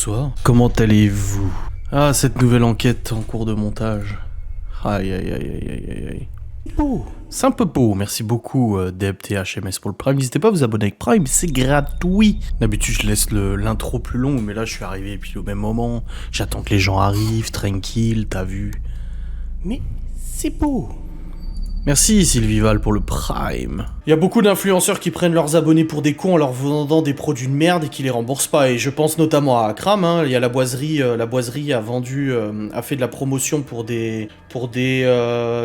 bonsoir. Comment allez-vous? Ah, cette nouvelle enquête en cours de montage. Aïe, aïe, aïe, aïe, aïe, aïe. Oh, c'est un peu beau. Merci beaucoup, Debt et HMS pour le Prime. N'hésitez pas à vous abonner avec Prime, c'est gratuit. D'habitude, je laisse l'intro plus long, mais là, je suis arrivé puis au même moment. J'attends que les gens arrivent, tranquille, t'as vu. Mais c'est beau. Merci Sylvie Val pour le Prime. Il y a beaucoup d'influenceurs qui prennent leurs abonnés pour des cons en leur vendant des produits de merde et qui les remboursent pas. Et je pense notamment à Akram, hein. Il y a la boiserie a fait de la promotion pour des...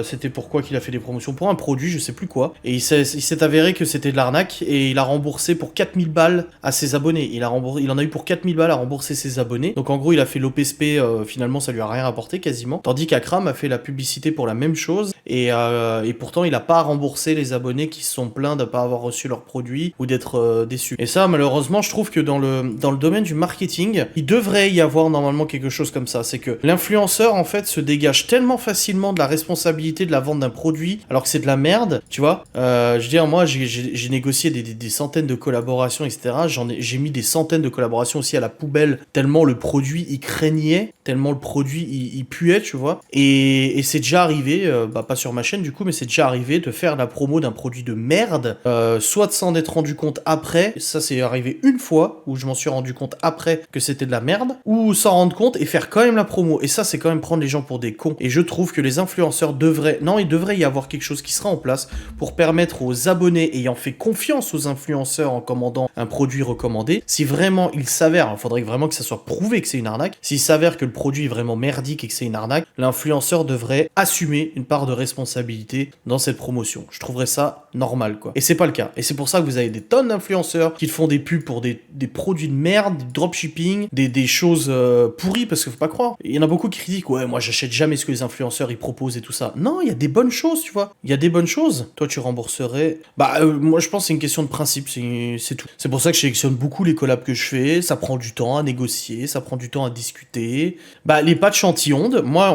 c'était pourquoi qu'il a fait des promotions? Pour un produit, je sais plus quoi. Et il s'est avéré que c'était de l'arnaque et il a remboursé pour 4000 balles à ses abonnés. Il en a eu pour 4000 balles à rembourser ses abonnés. Donc en gros, il a fait l'OPSP, finalement ça lui a rien rapporté quasiment. Tandis qu'Akram a fait la publicité pour la même chose et pourtant il a pas remboursé les abonnés qui se sont plaints de pas avoir reçu leurs produits ou d'être déçus. Et ça, malheureusement, je trouve que dans le domaine du marketing, il devrait y avoir normalement quelque chose comme ça. C'est que l'influenceur, en fait, se dégage tellement facilement de la responsabilité de la vente d'un produit, alors que c'est de la merde, tu vois. Je veux dire, moi, j'ai négocié des centaines de collaborations, etc. J'ai mis des centaines de collaborations aussi à la poubelle, tellement le produit, il craignait, tellement le produit, il puait, tu vois. Et c'est déjà arrivé, pas sur ma chaîne, du coup, mais c'est déjà arrivé de faire la promo d'un produit de merde, soit de s'en être rendu compte après, ça c'est arrivé une fois, où je m'en suis rendu compte après que c'était de la merde, ou s'en rendre compte et faire quand même la promo, et ça c'est quand même prendre les gens pour des cons, et je trouve que les influenceurs il devrait y avoir quelque chose qui sera en place pour permettre aux abonnés ayant fait confiance aux influenceurs en commandant un produit recommandé, si vraiment il s'avère, il faudrait vraiment que ça soit prouvé que c'est une arnaque, s'il s'avère que le produit est vraiment merdique et que c'est une arnaque, l'influenceur devrait assumer une part de responsabilité dans cette promotion. Je trouverais ça normal, quoi. Et c'est pas le cas. Et c'est pour ça que vous avez des tonnes d'influenceurs qui font des pubs pour des produits de merde, du dropshipping, des choses pourries, parce qu'il faut pas croire. Il y en a beaucoup qui critiquent, ouais, moi j'achète jamais ce que les influenceurs ils proposent et tout ça. Non, il y a des bonnes choses, tu vois. Il y a des bonnes choses. Toi, tu rembourserais. Moi je pense que c'est une question de principe, c'est tout. C'est pour ça que je sélectionne beaucoup les collabs que je fais. Ça prend du temps à négocier, ça prend du temps à discuter. Les patchs anti-ondes, moi,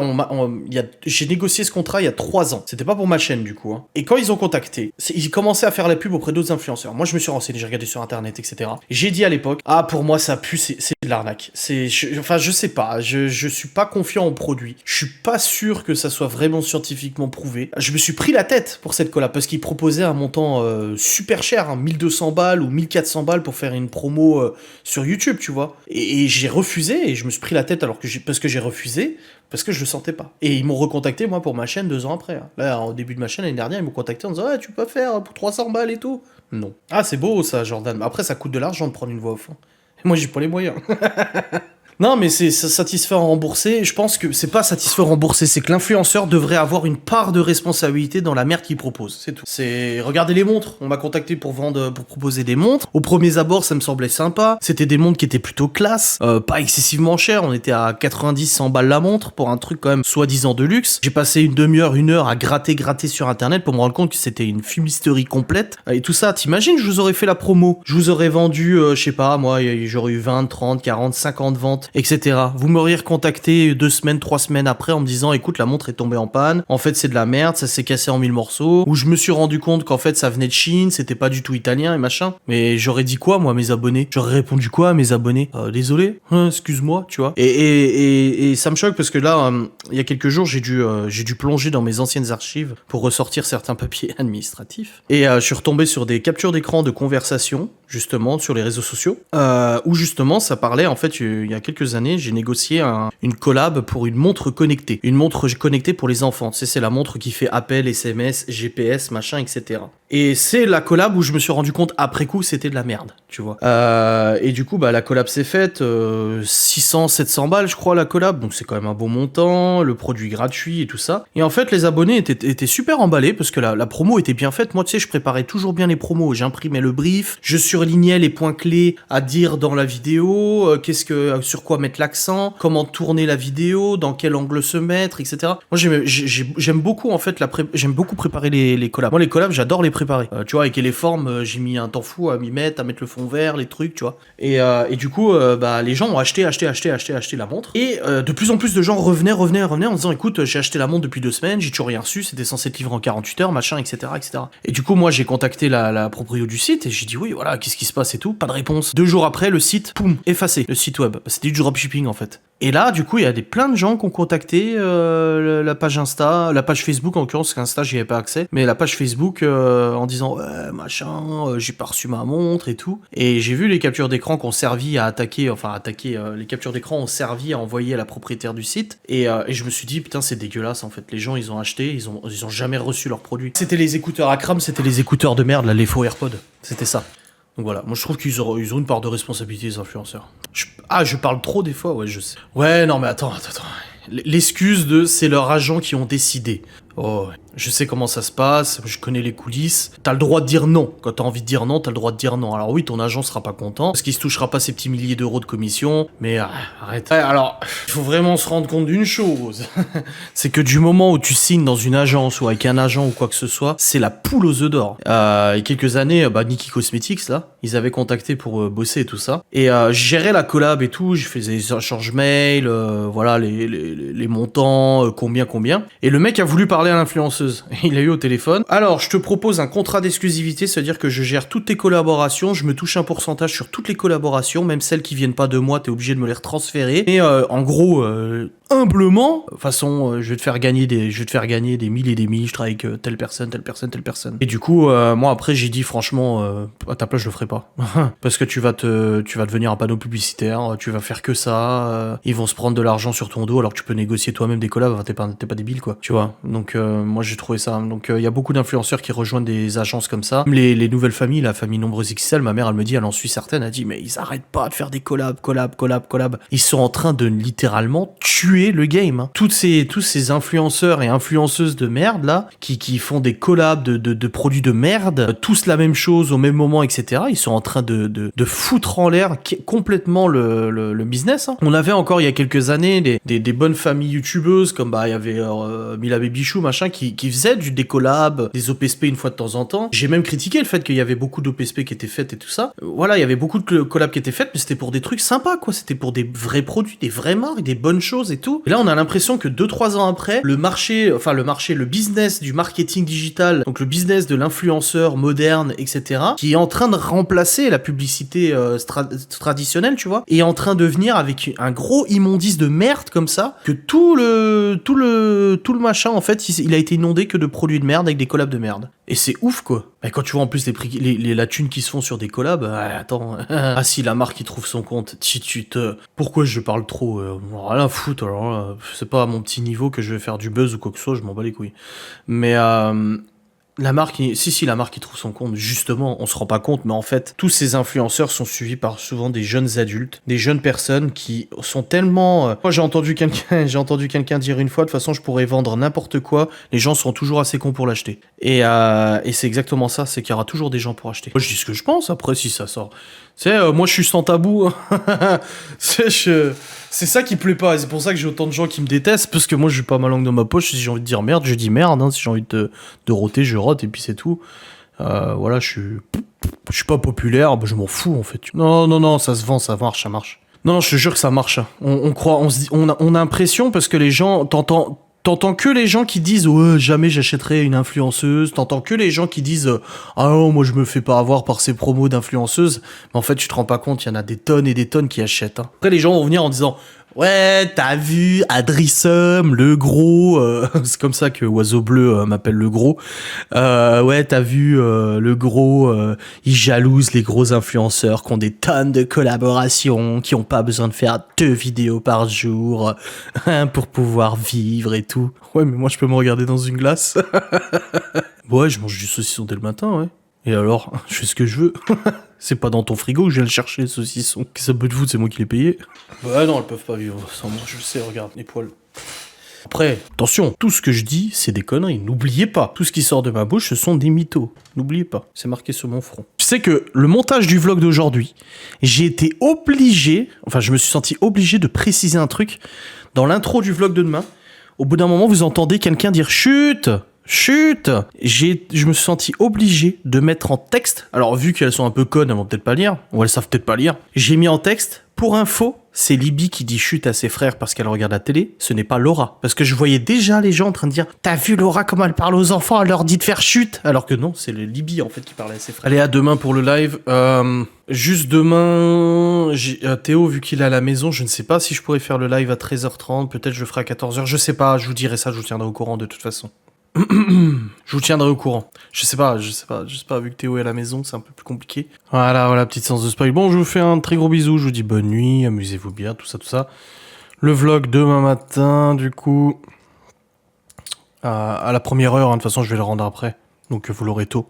j'ai négocié ce contrat il y a 3 ans. C'était pas pour ma chaîne, du coup. Hein. Et quand ils ont contacté, ils commençaient à faire la pub auprès d'autres influenceurs. Moi, je me suis renseigné, j'ai regardé sur internet, etc. J'ai dit à l'époque, pour moi, ça pue, c'est de l'arnaque. Je sais pas, je suis pas confiant au produit. Je suis pas sûr que ça soit vraiment scientifiquement prouvé. Je me suis pris la tête pour cette collab parce qu'ils proposaient un montant super cher, hein, 1200 balles ou 1400 balles pour faire une promo sur YouTube, tu vois. Et j'ai refusé et je me suis pris la tête parce que j'ai refusé. Parce que je le sentais pas. Et ils m'ont recontacté, moi, pour ma chaîne 2 ans après. Hein. Là, au début de ma chaîne, l'année dernière, ils m'ont contacté en disant « Ouais, tu peux faire pour 300 balles et tout ?» Non. Ah, c'est beau, ça, Jordan. Après, ça coûte de l'argent de prendre une voix au fond. Et moi, j'ai pas les moyens. Non, mais c'est satisfait en remboursé. Je pense que c'est pas satisfait en remboursé, c'est que l'influenceur devrait avoir une part de responsabilité dans la merde qu'il propose. C'est tout. Regardez les montres. On m'a contacté pour proposer des montres. Au premier abord, ça me semblait sympa. C'était des montres qui étaient plutôt classe, pas excessivement chères. On était à 90-100 balles la montre pour un truc quand même soi-disant de luxe. J'ai passé une demi-heure, 1 heure à gratter sur internet pour me rendre compte que c'était une fumisterie complète. Et tout ça, t'imagines, je vous aurais fait la promo. Je vous aurais vendu, je sais pas, moi, j'aurais eu 20, 30, 40, 50 ventes, etc. Vous m'auriez recontacté 2 semaines, 3 semaines après en me disant écoute, la montre est tombée en panne, en fait c'est de la merde, ça s'est cassé en 1000 morceaux, ou je me suis rendu compte qu'en fait ça venait de Chine, c'était pas du tout italien et machin. Mais j'aurais dit quoi, moi, à mes abonnés? J'aurais répondu quoi à mes abonnés? Désolé, excuse-moi, tu vois. Et ça me choque parce que là, il y a quelques jours, j'ai dû plonger dans mes anciennes archives pour ressortir certains papiers administratifs. Et je suis retombé sur des captures d'écran de conversation, justement, sur les réseaux sociaux, où justement ça parlait, en fait, il y a quelques années, j'ai négocié une collab pour une montre connectée. Une montre connectée pour les enfants. C'est la montre qui fait appel, SMS, GPS, machin, etc. Et c'est la collab où je me suis rendu compte après coup c'était de la merde, tu vois. Et du coup, la collab s'est faite, 600, 700 balles, je crois, la collab. Donc c'est quand même un bon montant, le produit gratuit et tout ça. Et en fait, les abonnés étaient super emballés parce que la promo était bien faite. Moi, tu sais, je préparais toujours bien les promos. J'imprimais le brief, je surlignais les points clés à dire dans la vidéo, sur quoi mettre l'accent, comment tourner la vidéo, dans quel angle se mettre, etc. Moi, j'aime beaucoup, en fait, j'aime beaucoup préparer les collabs. Moi, les collabs, j'adore les préparer. préparé. Tu vois, avec les formes, j'ai mis un temps fou à m'y mettre, à mettre le fond vert, les trucs, tu vois. Et du coup, les gens ont acheté la montre. Et de plus en plus de gens revenaient en disant, écoute, j'ai acheté la montre depuis 2 semaines, j'ai toujours rien reçu, c'était censé être livré en 48 heures, machin, etc., etc. Et du coup, moi, j'ai contacté la proprio du site et j'ai dit, oui, voilà, qu'est-ce qui se passe et tout. Pas de réponse. 2 jours après, le site, poum, effacé, le site web. C'était du dropshipping, en fait. Et là, du coup, il y a plein de gens qui ont contacté la page Insta, la page Facebook en l'occurrence, parce qu'Insta, j'y avais pas accès, mais la page Facebook en disant ouais, machin, j'ai pas reçu ma montre et tout. Et j'ai vu les captures d'écran qui ont servi à attaquer, les captures d'écran ont servi à envoyer à la propriétaire du site. Et je me suis dit putain, c'est dégueulasse en fait. Les gens, ils ont acheté, ils ont jamais reçu leur produit. C'était les écouteurs à crame, c'était les écouteurs de merde, là, les faux AirPods. C'était ça. Donc voilà, moi je trouve qu'ils ont une part de responsabilité, les influenceurs. Je parle trop des fois, ouais, je sais. Ouais, non mais attends. L'excuse de c'est leurs agents qui ont décidé. Oh, je sais comment ça se passe, je connais les coulisses. T'as le droit de dire non. Quand t'as envie de dire non, t'as le droit de dire non. Alors oui, ton agent sera pas content, parce qu'il se touchera pas ces petits milliers d'euros de commission, mais arrête. Ouais, alors, il faut vraiment se rendre compte d'une chose. C'est que du moment où tu signes dans une agence ou avec un agent ou quoi que ce soit, c'est la poule aux œufs d'or. Il y a quelques années, Nikki Cosmetics, là, ils avaient contacté pour bosser et tout ça. Et je gérais la collab et tout, je faisais des échanges mails, voilà, les montants, combien. Et le mec a voulu parler à l'influenceuse. Il a eu au téléphone. Alors, je te propose un contrat d'exclusivité, c'est-à-dire que je gère toutes tes collaborations, je me touche un pourcentage sur toutes les collaborations, même celles qui viennent pas de moi, t'es obligé de me les retransférer. Et en gros, humblement, de toute façon, je vais te faire gagner des mille et des mille, je travaille avec telle personne. Et du coup, moi après, j'ai dit franchement, à ta place, je le ferai pas. Parce que tu vas devenir un panneau publicitaire, tu vas faire que ça, ils vont se prendre de l'argent sur ton dos alors que tu peux négocier toi-même des collabs, t'es pas débile quoi, tu vois. Donc moi j'ai trouvé ça. Donc il y a beaucoup d'influenceurs qui rejoignent des agences comme ça. Les nouvelles familles, la famille Nombreuse XL, ma mère elle me dit, elle en suit certaines, elle dit mais ils arrêtent pas de faire des collabs. Ils sont en train de littéralement tuer le game. Hein. Tous ces influenceurs et influenceuses de merde là, qui font des collabs de produits de merde, tous la même chose au même moment, etc. Ils sont en train de foutre en l'air complètement le business. Hein. On avait encore il y a quelques années des bonnes familles youtubeuses comme il y avait Mila Babychou machin qui faisaient des collabs, des OPSP une fois de temps en temps. J'ai même critiqué le fait qu'il y avait beaucoup d'OPSP qui étaient faites et tout ça. Voilà, il y avait beaucoup de collabs qui étaient faites, mais c'était pour des trucs sympas quoi. C'était pour des vrais produits, des vraies marques, des bonnes choses et tout. Et là on a l'impression que 2-3 ans après, le business du marketing digital, donc le business de l'influenceur moderne, etc., qui est en train de remplacer la publicité traditionnelle, tu vois, et est en train de venir avec un gros immondice de merde comme ça, que tout le machin, en fait, il a été inondé que de produits de merde avec des collabs de merde. Et c'est ouf, quoi. Et quand tu vois en plus la thune qui se font sur des collabs, attends, ah si, la marque qui trouve son compte, pourquoi je parle trop rien à foutre, alors là, c'est pas à mon petit niveau que je vais faire du buzz ou quoi que ce soit, je m'en bats les couilles. Mais la marque qui trouve son compte, justement, on se rend pas compte, mais en fait, tous ces influenceurs sont suivis par souvent des jeunes adultes, des jeunes personnes qui sont tellement... Moi, j'ai entendu quelqu'un dire une fois, de toute façon, je pourrais vendre n'importe quoi, les gens seront toujours assez cons pour l'acheter. Et c'est exactement ça, c'est qu'il y aura toujours des gens pour acheter. Moi, je dis ce que je pense, après, si ça sort... Tu sais, moi je suis sans tabou. C'est ça qui plaît pas. Et c'est pour ça que j'ai autant de gens qui me détestent. Parce que moi j'ai pas ma langue dans ma poche. Si j'ai envie de dire merde, je dis merde. Hein. Si j'ai envie de roter, je rote. Et puis c'est tout. Voilà, je suis pas populaire. Bah, je m'en fous en fait. Non, ça se vend, ça marche. Non, je te jure que ça marche. On croit, on a l'impression parce que les gens, t'entends que les gens qui disent ouais, jamais j'achèterai une influenceuse, t'entends que les gens qui disent ah non, moi je me fais pas avoir par ces promos d'influenceuses, mais en fait tu te rends pas compte, il y en a des tonnes et des tonnes qui achètent. Hein. Après les gens vont venir en disant ouais, t'as vu Adrissum, le gros, c'est comme ça que Oiseau Bleu m'appelle le gros. Ouais, t'as vu le gros, il jalouse les gros influenceurs qui ont des tonnes de collaborations, qui ont pas besoin de faire 2 vidéos par jour pour pouvoir vivre et tout. Ouais, mais moi je peux me regarder dans une glace. Ouais, je mange du saucisson dès le matin, ouais. Et alors, je fais ce que je veux. C'est pas dans ton frigo que je viens le chercher, les saucissons. Qu'est-ce que ça peut te foutre, c'est moi qui l'ai payé. Bah non, elles peuvent pas vivre sans moi, je le sais, regarde, les poils. Après, attention, tout ce que je dis, c'est des conneries. N'oubliez pas, tout ce qui sort de ma bouche, ce sont des mythos. N'oubliez pas, c'est marqué sur mon front. Je sais que le montage du vlog d'aujourd'hui, je me suis senti obligé de préciser un truc dans l'intro du vlog de demain. Au bout d'un moment, vous entendez quelqu'un dire « Chut !» Chut. Je me suis senti obligé de mettre en texte. Alors, vu qu'elles sont un peu connes, elles vont peut-être pas lire. Ou elles savent peut-être pas lire. J'ai mis en texte, pour info, c'est Libby qui dit chut à ses frères parce qu'elle regarde la télé. Ce n'est pas Laura. Parce que je voyais déjà les gens en train de dire t'as vu Laura comment elle parle aux enfants, elle leur dit de faire chut. Alors que non, c'est le Libby en fait qui parlait à ses frères. Allez, à demain pour le live. Juste demain, Théo, vu qu'il est à la maison, je ne sais pas si je pourrais faire le live à 13h30. Peut-être je le ferai à 14h. Je sais pas, je vous dirai ça, je vous tiendrai au courant de toute façon. Je vous tiendrai au courant. Je sais pas, vu que Théo est à la maison, c'est un peu plus compliqué. Voilà, petite séance de spoil. Bon, je vous fais un très gros bisou, je vous dis bonne nuit, amusez-vous bien, tout ça. Le vlog demain matin, du coup, à la première heure, hein, de toute façon, je vais le rendre après, donc vous l'aurez tôt.